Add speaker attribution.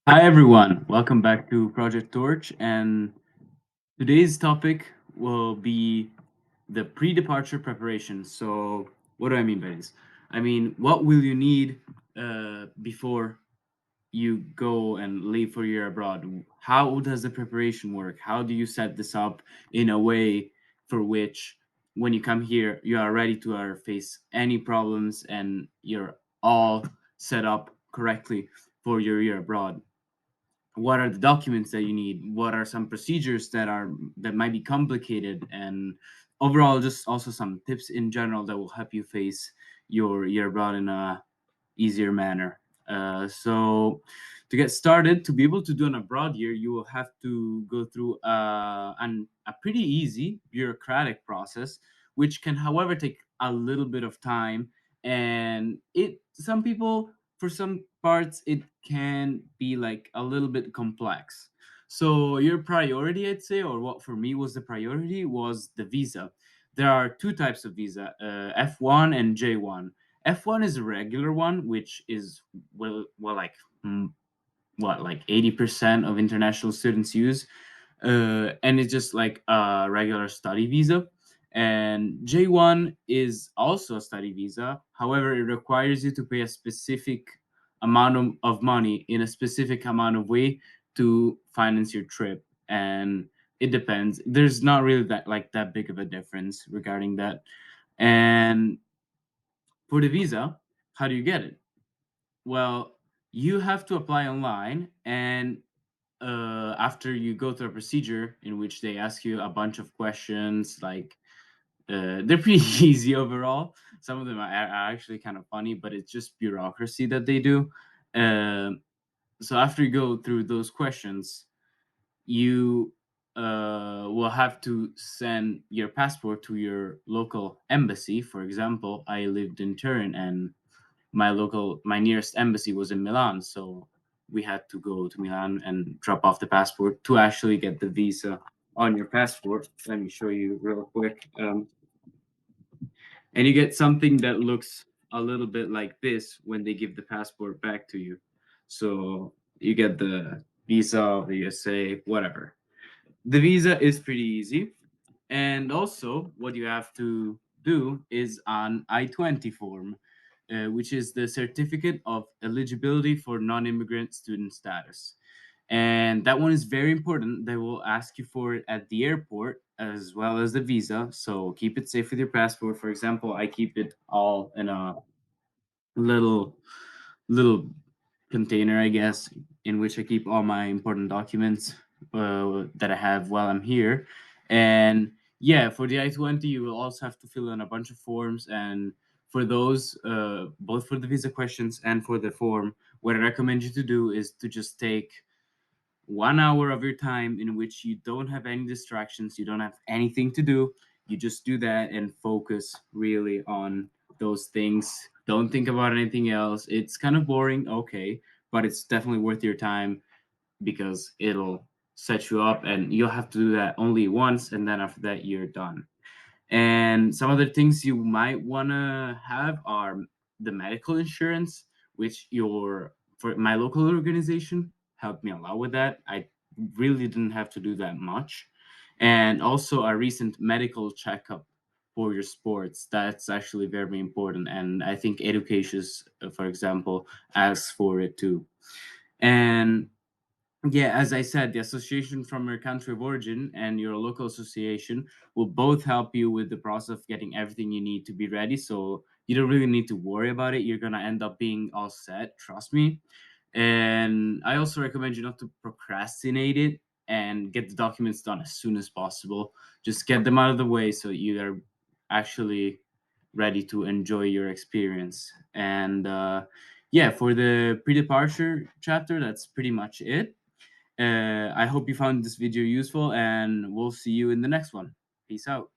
Speaker 1: Hi everyone, welcome back to Project Torch, and today's topic will be the pre-departure preparation. So, what do I mean by this? I mean, what will you need before you go and leave for your abroad? How does the preparation work? How do you set this up in a way for which, when you come here, you are ready to face any problems and you're all set up correctly for your year abroad? What are the documents that you need, what are some procedures that might be complicated, and overall just also some tips in general that will help you face your year abroad in a easier manner. So to get started, to be able to do an abroad year, you will have to go through a pretty easy bureaucratic process, which can however take a little bit of time. And it some people, for some parts, it can be like a little bit complex. So your priority, I'd say, or what for me was the priority, was the visa. There are two types of visa, F1 and J1. F1 is a regular one, which is like mm, what like 80% of international students use, and it's just like a regular study visa. And J1 is also a study visa. However, it requires you to pay a specific amount of money in a specific amount of way to finance your trip. And it depends. There's not really that big of a difference regarding that. And for the visa, how do you get it? Well, you have to apply online, and after you go through a procedure in which they ask you a bunch of questions, like they're pretty easy overall. Some of them are actually kind of funny, but it's just bureaucracy that they do. Um so after you go through those questions, you will have to send your passport to your local embassy. For example, I lived in Turin, and my nearest embassy was in Milan, so we had to go to Milan and drop off the passport to actually get the visa on your passport. Let me show you real quick. And you get something that looks a little bit like this when they give the passport back to you. So you get the visa of the USA, whatever. The visa is pretty easy. And also, what you have to do is an I-20 form, which is the Certificate of Eligibility for Non-Immigrant Student Status. And that one is very important. They will ask you for it at the airport as well as the visa. So keep it safe with your passport. For example, I keep it all in a little little container, I guess, in which I keep all my important documents that I have while I'm here. And yeah, for the I-20, you will also have to fill in a bunch of forms. And for those, both for the visa questions and for the form, what I recommend you to do is to just take 1 hour of your time in which you don't have any distractions, you don't have anything to do. You just do that and focus really on those things. Don't think about anything else. It's kind of boring, okay, but it's definitely worth your time because it'll set you up, and you'll have to do that only once, and then after that, you're done. And some other things you might want to have are the medical insurance, which your for my local organization helped me a lot with that. I really didn't have to do that much. And also a recent medical checkup for your sports. That's actually very important. And I think education, for example, asks for it too. And yeah, as I said, the association from your country of origin and your local association will both help you with the process of getting everything you need to be ready. So you don't really need to worry about it. You're gonna end up being all set, trust me. And I also recommend you not to procrastinate it and get the documents done as soon as possible. Just get them out of the way so you are actually ready to enjoy your experience. And yeah, for the pre-departure chapter, that's pretty much it. I hope you found this video useful, and we'll see you in the next one. Peace out.